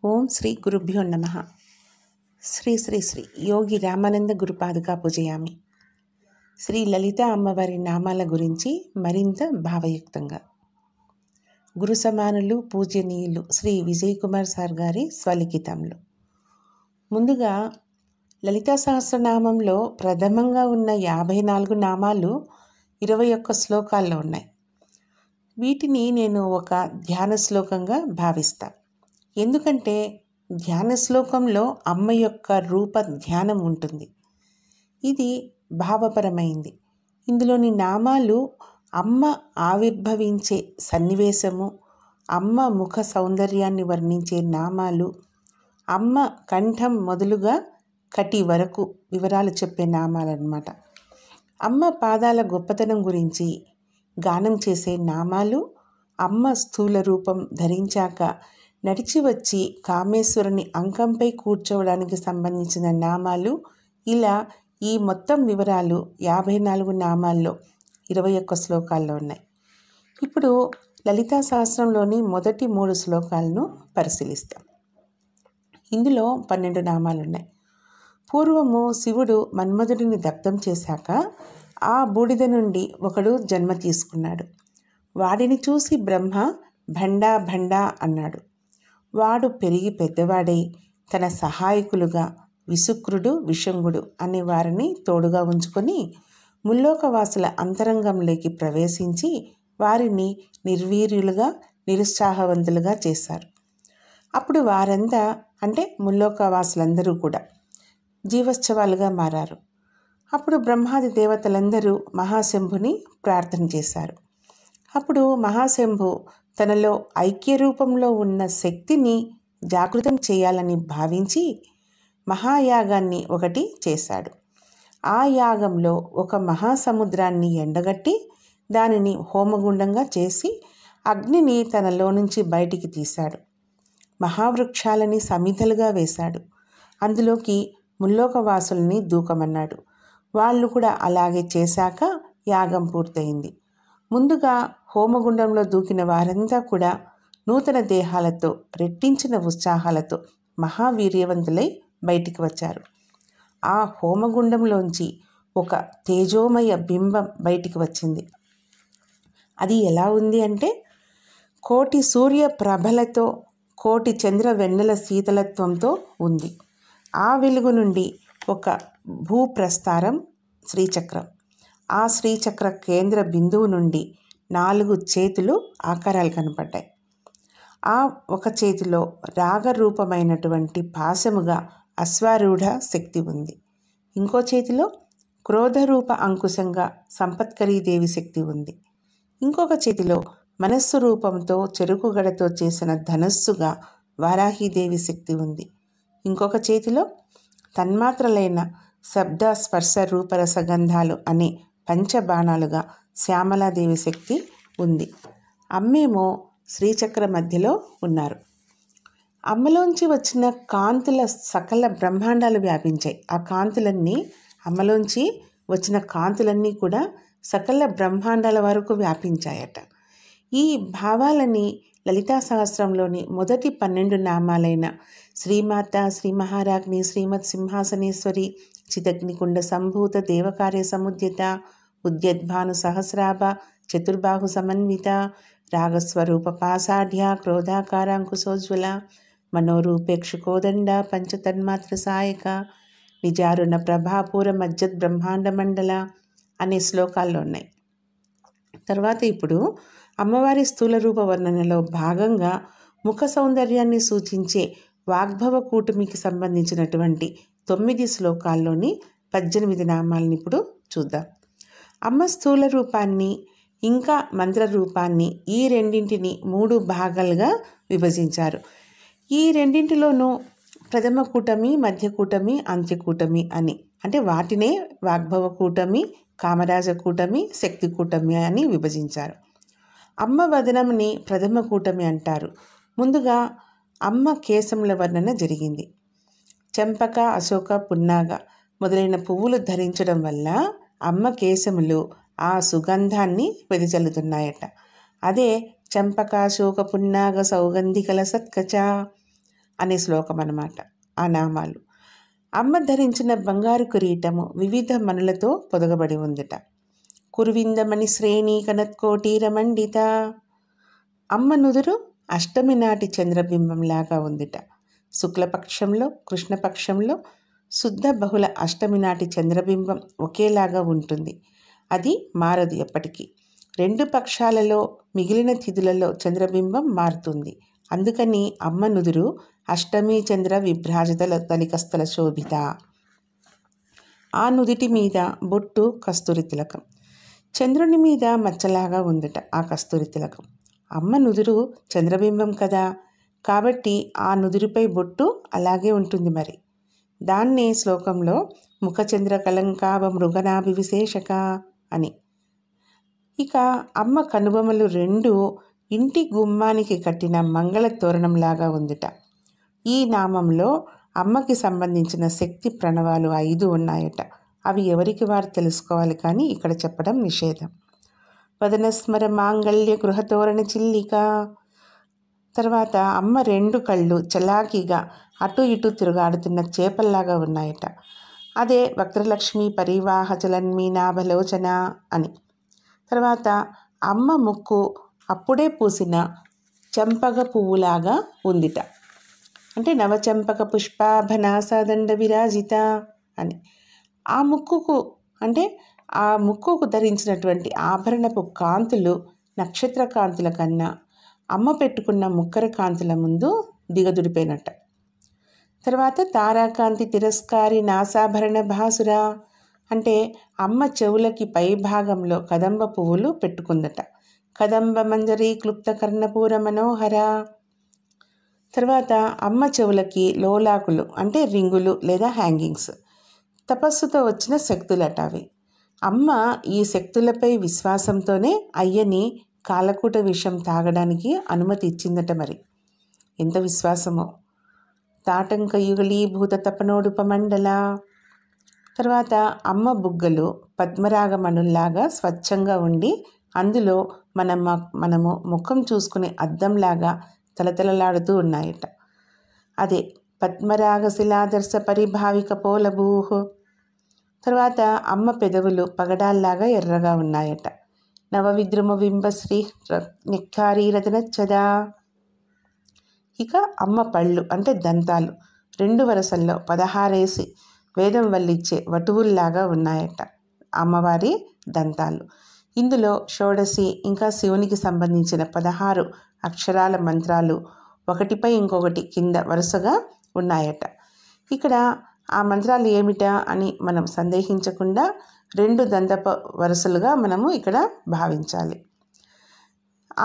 ఓం శ్రీ గురుభ్యో నమః. శ్రీ శ్రీ శ్రీ యోగి రామానంద గురుపాదుకా పూజయామి. శ్రీ లలిత అమ్మవారి నామాల గురించి మరింత భావయుక్తంగా గురు సమానులు పూజనీయులు శ్రీ విజయ్ కుమార్ సార్ గారి స్వలిఖితంలో. ముందుగా లలితా సహస్రనామంలో ప్రథమంగా ఉన్న 54 నామాలు 21 శ్లోకాల్లో ఉన్నాయి. వీటిని నేను ఒక ధ్యాన శ్లోకంగా భావిస్తాను. ఎందుకంటే ధ్యాన శ్లోకంలో అమ్మ యొక్క రూప ధ్యానం ఉంటుంది. ఇది భావపరమైంది. ఇందులోని నామాలు అమ్మ ఆవిర్భవించే సన్నివేశము, అమ్మ ముఖ సౌందర్యాన్ని వర్ణించే నామాలు, అమ్మ కంఠం మొదలుగా కటి వరకు వివరాలు చెప్పే నామాలన్నమాట. అమ్మ పాదాల గొప్పతనం గురించి గానం చేసే నామాలు, అమ్మ స్థూల రూపం ధరించాక నడిచి వచ్చి కామేశ్వరుని అంకంపై కూర్చోవడానికి సంబంధించిన నామాలు, ఇలా ఈ మొత్తం వివరాలు 54 నామాల్లో 21 శ్లోకాల్లో ఉన్నాయి. ఇప్పుడు లలితా సహస్రంలోని మొదటి 3 శ్లోకాలను పరిశీలిస్తాం. ఇందులో 12 నామాలు ఉన్నాయి. పూర్వము శివుడు మన్మధుడిని దగ్ధం చేశాక ఆ బూడిద నుండి ఒకడు జన్మ తీసుకున్నాడు. వాడిని చూసి బ్రహ్మ భండా భండా అన్నాడు. వాడు పెరిగి పెద్దవాడై తన సహాయకులుగా విసుక్రుడు, విషంగుడు అనే వారిని తోడుగా ఉంచుకొని ముల్లోకవాసుల అంతరంగంలోకి ప్రవేశించి వారిని నిర్వీర్యులుగా, నిరుత్సాహవంతులుగా చేశారు. అప్పుడు వారంతా అంటే ముల్లోకవాసులందరూ కూడా జీవోత్సవాలుగా మారారు. అప్పుడు బ్రహ్మాది దేవతలందరూ మహాశంభుని ప్రార్థన చేశారు. అప్పుడు మహాశంభు తనలో ఐక్య రూపంలో ఉన్న శక్తిని జాగృతం చేయాలని భావించి మహాయాగాన్ని ఒకటి చేశాడు. ఆ యాగంలో ఒక మహాసముద్రాన్ని ఎండగట్టి దానిని హోమగుండంగా చేసి అగ్నిని తనలో నుంచి బయటికి తీశాడు. మహావృక్షాలని సమిధలుగా వేశాడు. అందులోకి ముల్లోకవాసుల్ని దూకమన్నాడు. వాళ్ళు కూడా అలాగే చేశాక యాగం పూర్తయింది. ముందుగా హోమగుండంలో దూకిన వారంతా కూడా నూతన దేహాలతో, రెట్టించిన ఉత్సాహాలతో మహావీర్యవంతులై బయటికి వచ్చారు. ఆ హోమగుండంలోంచి ఒక తేజోమయ బింబం బయటికి వచ్చింది. అది ఎలా ఉంది అంటే, కోటి సూర్య ప్రభలతో, కోటి చంద్ర వెన్నెల శీతలత్వంతో ఉంది. ఆ వెలుగు నుండి ఒక భూప్రస్థారం శ్రీచక్రం, ఆ శ్రీచక్ర కేంద్ర బిందువు నుండి 4 చేతులు ఆకారాలు కనపడ్డాయి. ఆ ఒక చేతిలో రాగరూపమైనటువంటి పాశముగా అశ్వారూఢ శక్తి ఉంది. ఇంకో చేతిలో క్రోధరూప అంకుశంగా సంపత్కరీదేవి శక్తి ఉంది. ఇంకొక చేతిలో మనస్సు రూపంతో చెరుకుగడతో చేసిన ధనస్సుగా వారాహీదేవి శక్తి ఉంది. ఇంకొక చేతిలో తన్మాత్రలైన శబ్ద స్పర్శ రూపరసగంధాలు అనే పంచబాణాలుగా శ్యామలాదేవి శక్తి ఉంది. అమ్మేమో శ్రీచక్ర మధ్యలో ఉన్నారు. అమ్మలోంచి వచ్చిన కాంతుల సకల బ్రహ్మాండాలు వ్యాపించాయి. ఆ కాంతులన్నీ, అమ్మలోంచి వచ్చిన కాంతులన్నీ కూడా సకల బ్రహ్మాండాల వరకు వ్యాపించాయట. ఈ భావాలని లలితా సహస్రంలోని మొదటి 12 నామాలైన శ్రీమాత, శ్రీ మహారాజ్ని, శ్రీమత్ సింహాసనేశ్వరి, చిదగ్నికుండ సంభూత, దేవకార్య సముద్యత, ఉద్యద్భాను సహస్రాభ, చతుర్బాహు సమన్విత, రాగస్వరూప పాసాఢ్య, క్రోధాకారాంకుశోజ్వల, మనోరూపేక్షుకోదండ, పంచతన్మాత్ర సాయక, నిజారుణ ప్రభాపూర మజ్జత్ బ్రహ్మాండ మండల అనే శ్లోకాల్లో ఉన్నాయి. తర్వాత ఇప్పుడు అమ్మవారి స్థూల రూప వర్ణనలో భాగంగా ముఖ సౌందర్యాన్ని సూచించే వాగ్భవ కూటమికి సంబంధించినటువంటి 9 శ్లోకాల్లోని 18 నామాలను ఇప్పుడు చూద్దాం. అమ్మ స్థూల రూపాన్ని ఇంకా మంత్ర రూపాన్ని, ఈ రెండింటిని 3 భాగాలుగా విభజించారు. ఈ రెండింటిలోనూ ప్రథమ కూటమి, మధ్య కూటమి, అంత్య కూటమి అని, అంటే వాటినే వాగ్భవ కూటమి, కామరాజ కూటమి, శక్తి కూటమి అని విభజించారు. అమ్మ వదనంని ప్రథమ కూటమి అంటారు. ముందుగా అమ్మ కేశముల వర్ణన జరిగింది. చెంపక, అశోక, పున్నాగ మొదలైన పువ్వులు ధరించడం వల్ల అమ్మ కేశములు ఆ సుగంధాన్ని వెదజల్లుతున్నాయట. అదే చంపక, శోక, పున్నాగ, సౌగంధికల సత్కచ అనే శ్లోకం అన్నమాట ఆ నామాలు. అమ్మ ధరించిన బంగారు కిరీటము వివిధ మణులతో పొదగబడి ఉందిట. కురువిందమణి శ్రేణి కనత్కోటీరమండిత. అమ్మ నుదురు అష్టమి నాటి చంద్రబింబంలాగా ఉందిట. శుక్లపక్షంలో కృష్ణపక్షంలో శుద్ధ బహుళ అష్టమి నాటి చంద్రబింబం ఒకేలాగా ఉంటుంది. అది మారదు ఎప్పటికీ. 2 పక్షాలలో మిగిలిన తిథులలో చంద్రబింబం మారుతుంది. అందుకని అమ్మ నుదురు అష్టమి చంద్ర విభ్రాజిత తలికస్థల శోభిత. ఆ నుదిటి మీద బొట్టు కస్తూరి తిలకం. చంద్రుని మీద మచ్చలాగా ఉందట ఆ కస్తూరి తిలకం. అమ్మ నుదురు చంద్రబింబం కదా, కాబట్టి ఆ నుదురిపై బొట్టు అలాగే ఉంటుంది మరి. దాన్నే శ్లోకంలో ముఖచంద్ర కలంకాభ మృగనాభి విశేషక అని. ఇక అమ్మ కనుబొమలు 2 ఇంటి గుమ్మానికి కట్టిన మంగళ తోరణంలాగా ఉందిట. ఈ నామంలో అమ్మకి సంబంధించిన శక్తి ప్రణవాలు 5 ఉన్నాయట. అవి ఎవరికి వారు తెలుసుకోవాలి, కానీ ఇక్కడ చెప్పడం నిషేధం. వదనస్మర మాంగళ్య గృహతోరణ చిల్లిక. తర్వాత అమ్మ 2 కళ్ళు చలాకీగా అటు ఇటు తిరుగాడుతున్న చేపల్లాగా ఉన్నాయట. అదే వక్రలక్ష్మి పరివాహ చలన్మీ నాభలోచన అని. తర్వాత అమ్మ ముక్కు అప్పుడే పూసిన చంపక పువ్వులాగా ఉందిట. అంటే నవచంపక పుష్పాభనాసాదండ విరాజిత అని. ఆ ముక్కుకు ధరించినటువంటి ఆభరణపు కాంతులు నక్షత్ర కాంతుల కన్నా అమ్మ పెట్టుకున్న ముక్కర కాంతుల ముందు దిగదుడిపోయినట్ట. తర్వాత తారాకాంతి తిరస్కారి నాసాభరణ భాసుర అంటే అమ్మ చెవులకి పై భాగంలో కదంబ పువ్వులు పెట్టుకుందట. కదంబ మంజరి క్లుప్త కర్ణపూర మనోహర. తర్వాత అమ్మ చెవులకి లోలాకులు అంటే రింగులు లేదా హ్యాంగింగ్స్. తపస్సుతో వచ్చిన శక్తులట అవి. అమ్మ ఈ శక్తులపై విశ్వాసంతోనే అయ్యని కాలకూట విషం తాగడానికి అనుమతి ఇచ్చిందట మరి. ఎంత విశ్వాసమో. తాటంక యుగళీభూత తపనోడుపమండల. తర్వాత అమ్మ బుగ్గలు పద్మరాగమణుల్లాగా స్వచ్ఛంగా ఉండి అందులో మనము ముఖం చూసుకునే అద్దంలాగా తలతలలాడుతూ ఉన్నాయట. అదే పద్మరాగ శిలాదర్శ పరిభావిక పోలభూహ. తర్వాత అమ్మ పెదవులు పగడాల్లాగా ఎర్రగా ఉన్నాయట. నవవిద్రుమ బింబశ్రీ నిక్కారీ రతనచ్చదా. ఇక అమ్మ పళ్ళు అంటే దంతాలు 2 వరసల్లో 16 వేదం వల్లిచ్చే వటువుల్లాగా ఉన్నాయట అమ్మవారి దంతాలు. ఇందులో షోడశి ఇంకా శివునికి సంబంధించిన 16 అక్షరాల మంత్రాలు ఒకటిపై ఇంకొకటి కింద వరుసగా ఉన్నాయట. ఇక్కడ ఆ మంత్రాలు ఏమిటా అని మనం సందేహించకుండా 2 దంతప వరుసలుగా మనము ఇక్కడ భావించాలి.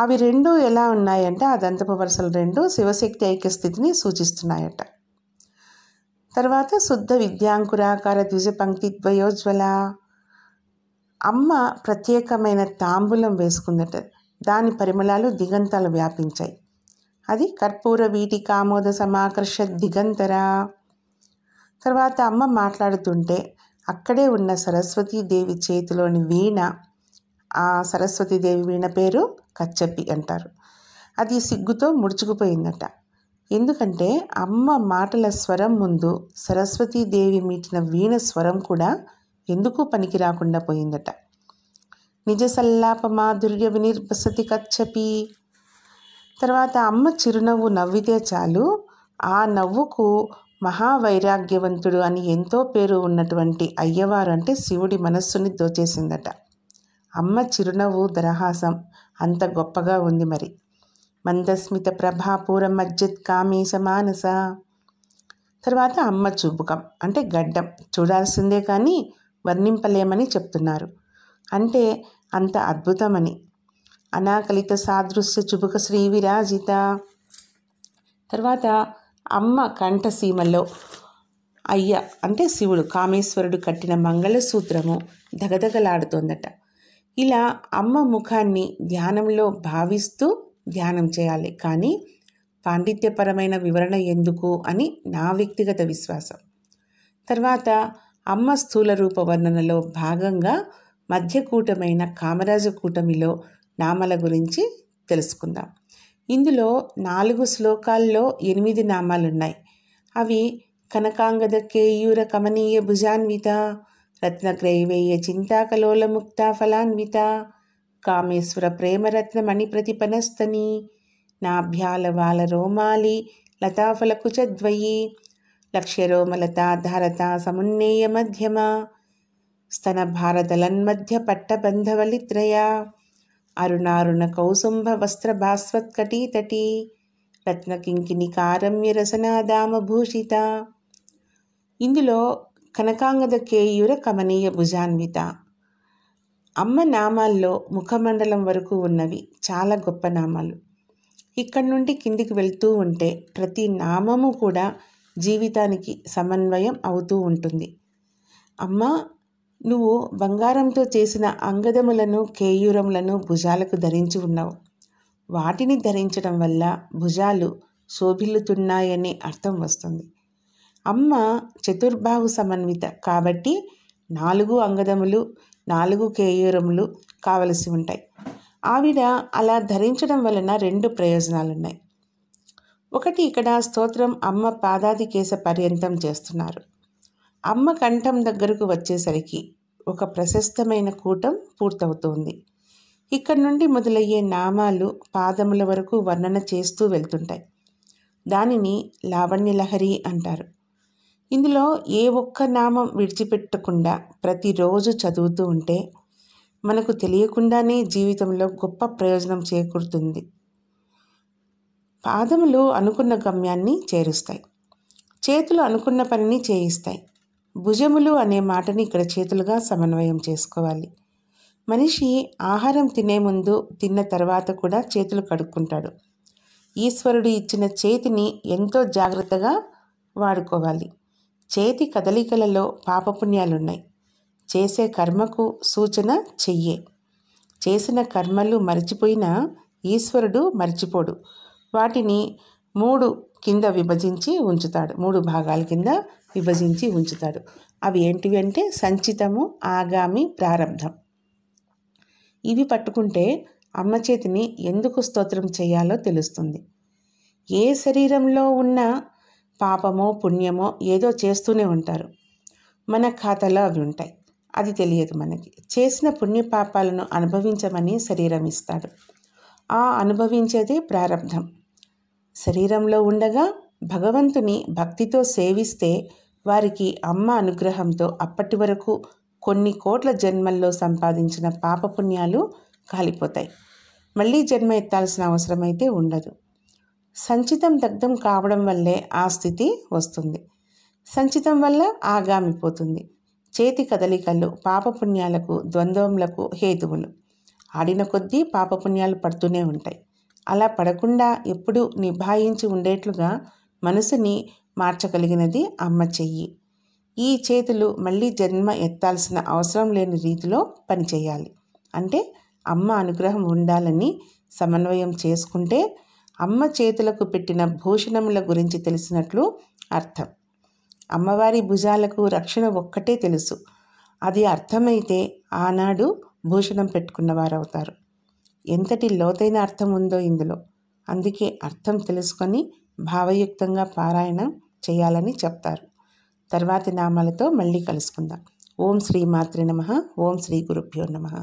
అవి 2 ఎలా ఉన్నాయంటే ఆ దంతప వరుసలు 2 శివశక్తి ఐక్యస్థితిని సూచిస్తున్నాయట. తర్వాత శుద్ధ విద్యాంకురాకార ద్విజ పంక్తి ద్వయోజ్వల. అమ్మ ప్రత్యేకమైన తాంబూలం వేసుకుందట. దాని పరిమళాలు దిగంతాలు వ్యాపించాయి. అది కర్పూర వీటి కామోద సమాకర్ష దిగంతర. తర్వాత అమ్మ మాట్లాడుతుంటే అక్కడే ఉన్న సరస్వతీదేవి చేతిలోని వీణ, ఆ సరస్వతీదేవి వీణ పేరు కచ్చపి అంటారు. అది సిగ్గుతో ముడుచుకుపోయిందట. ఎందుకంటే అమ్మ మాటల స్వరం ముందు సరస్వతీదేవి మీటిన వీణ స్వరం కూడా ఎందుకు పనికి రాకుండా పోయిందట. నిజ సల్లాప మాధుర్య వినిర్బసతి కచ్చపి. తర్వాత అమ్మ చిరునవ్వు నవ్వితే చాలు ఆ నవ్వుకు మహావైరాగ్యవంతుడు అని ఎంతో పేరు ఉన్నటువంటి అయ్యవారు అంటే శివుడి మనస్సుని దోచేసిందట. అమ్మ చిరునవ్వు దరహాసం అంత గొప్పగా ఉంది మరి. మందస్మిత ప్రభాపూర మజ్జత్ కామేశ మానస. తర్వాత అమ్మ చుబుకం అంటే గడ్డం చూడాల్సిందే కానీ వర్ణింపలేమని చెప్తున్నారు. అంటే అంత అద్భుతమని. అనాకలిత సాదృశ్య చుబుక శ్రీ విరాజిత. తర్వాత అమ్మ కంఠసీమలో అయ్య అంటే శివుడు కామేశ్వరుడు కట్టిన మంగళసూత్రము దగదగలాడుతోందట. ఇలా అమ్మ ముఖాన్ని ధ్యానంలో భావిస్తూ ధ్యానం చేయాలి, కానీ పాండిత్యపరమైన వివరణ ఎందుకు అని నా వ్యక్తిగత విశ్వాసం. తర్వాత అమ్మ స్థూల రూప వర్ణనలో భాగంగా మధ్యకూటమైన కామరాజ కూటమిలో నామాల గురించి తెలుసుకుందాం. ఇందులో 4 శ్లోకాల్లో 8 నామాలున్నాయి. అవి కనకాంగద కేయూర కమనీయ భుజాన్విత, రత్నగ్రైవేయ చింతాకలోల ముక్తా ఫలాన్విత, కామేశ్వర ప్రేమరత్న మణిప్రతిపనస్తని, నాభ్యాలవాల రోమాలి లతాఫలకుచద్వయీ, లక్ష్యరోమలతాధారత సమున్నేయ మధ్యమ, స్తనభారదలన్మధ్య పట్టబంధవలిత్రయ, అరుణారుణ కౌసుంభ వస్త్రభాస్వత్కటీతటీ, రత్నకింకిణికారమ్య రసనాదామభూషిత. ఇందులో కనకాంగద కేయూర కమనీయ భుజాన్విత. అమ్మ నామాల్లో ముఖమండలం వరకు ఉన్నవి చాలా గొప్ప నామాలు. ఇక్కడి నుండి కిందికి వెళ్తూ ఉంటే ప్రతి నామము కూడా జీవితానికి సమన్వయం అవుతూ ఉంటుంది. అమ్మ, నువ్వు బంగారంతో చేసిన అంగదములను కేయూరములను భుజాలకు ధరించి ఉన్నావు. వాటిని ధరించడం వల్ల భుజాలు శోభిల్లుతున్నాయనే అర్థం వస్తుంది. అమ్మ చతుర్బాహు సమన్విత కాబట్టి 4 అంగదములు 4 కేయూరములు కావలసి ఉంటాయి. ఆవిడ అలా ధరించడం వలన 2 ప్రయోజనాలున్నాయి. ఒకటి, ఇక్కడ స్తోత్రం అమ్మ పాదాది కేశ పర్యంతం చేస్తున్నారు. అమ్మ కంఠం దగ్గరకు వచ్చేసరికి ఒక ప్రశస్తమైన కూటం పూర్తవుతోంది. ఇక్కడి నుండి మొదలయ్యే నామాలు పాదముల వరకు వర్ణన చేస్తూ వెళ్తుంటాయి. దానిని లావణ్యలహరి అంటారు. ఇందులో ఏ ఒక్క నామం విడిచిపెట్టకుండా ప్రతిరోజు చదువుతూ ఉంటే మనకు తెలియకుండానే జీవితంలో గొప్ప ప్రయోజనం చేకూరుతుంది. పాదములు అనుకున్న గమ్యాన్ని చేరుస్తాయి, చేతులు అనుకున్న పనిని చేయిస్తాయి. భుజములు అనే మాటని ఇక్కడ చేతులుగా సమన్వయం చేసుకోవాలి. మనిషి ఆహారం తినే ముందు తిన్న తర్వాత కూడా చేతులు కడుక్కుంటాడు. ఈశ్వరుడు ఇచ్చిన చేతిని ఎంతో జాగ్రత్తగా వాడుకోవాలి. చేతి కదలికలలో పాపపుణ్యాలున్నాయి. చేసే కర్మకు సూచన చెయ్యే. చేసిన కర్మలు మరిచిపోయినా ఈశ్వరుడు మర్చిపోడు. వాటిని 3 కింద విభజించి ఉంచుతాడు. 3 భాగాల కింద విభజించి ఉంచుతాడు. అవి ఏంటివి అంటే సంచితము, ఆగామి, ప్రారబ్ధం. ఇవి పట్టుకుంటే అమ్మ చేతిని ఎందుకు స్తోత్రం చేయాలో తెలుస్తుంది. ఏ శరీరంలో ఉన్న పాపమో పుణ్యమో ఏదో చేస్తూనే ఉంటారు. మన ఖాతాలో అవి ఉంటాయి, అది తెలియదు మనకి. చేసిన పుణ్యపాపాలను అనుభవించమని శరీరం ఇస్తాడు. ఆ అనుభవించేదే ప్రారబ్ధం. శరీరంలో ఉండగా భగవంతుని భక్తితో సేవిస్తే వారికి అమ్మ అనుగ్రహంతో అప్పటి వరకు కొన్ని కోట్ల జన్మల్లో సంపాదించిన పాపపుణ్యాలు కాలిపోతాయి. మళ్ళీ జన్మ ఎత్తాల్సిన అవసరమైతే ఉండదు. సంచితం దగ్ధం కావడం వల్లే ఆ స్థితి వస్తుంది. సంచితం వల్ల ఆగామిపోతుంది. చేతి కదలికలు పాపపుణ్యాలకు, ద్వంద్వములకు హేతువులు. ఆడిన కొద్దీ పాపపుణ్యాలు పడుతూనే ఉంటాయి. అలా పడకుండా ఎప్పుడూ నిభాయించి ఉండేట్లుగా మనసుని మార్చగలిగినది అమ్మ చెయ్యి. ఈ చేతులు మళ్ళీ జన్మ ఎత్తాల్సిన అవసరం లేని రీతిలో పనిచేయాలి. అంటే అమ్మ అనుగ్రహం ఉండాలని సమన్వయం చేసుకుంటే అమ్మ చేతులకు పెట్టిన భూషణముల గురించి తెలిసినట్లు అర్థం. అమ్మవారి భుజాలకు రక్షణ ఒక్కటే తెలుసు. అది అర్థమైతే ఆనాడు భూషణం పెట్టుకున్నవారు అవుతారు. ఎంతటి లోతైన అర్థం ఉందో ఇందులో. అందుకే అర్థం తెలుసుకొని భావయుక్తంగా పారాయణం చేయాలని చెప్తారు. తర్వాతి నామాలతో మళ్ళీ కలుసుకుందాం. ఓం శ్రీ మాత్రే నమః. ఓం శ్రీ గురుభ్యో నమః.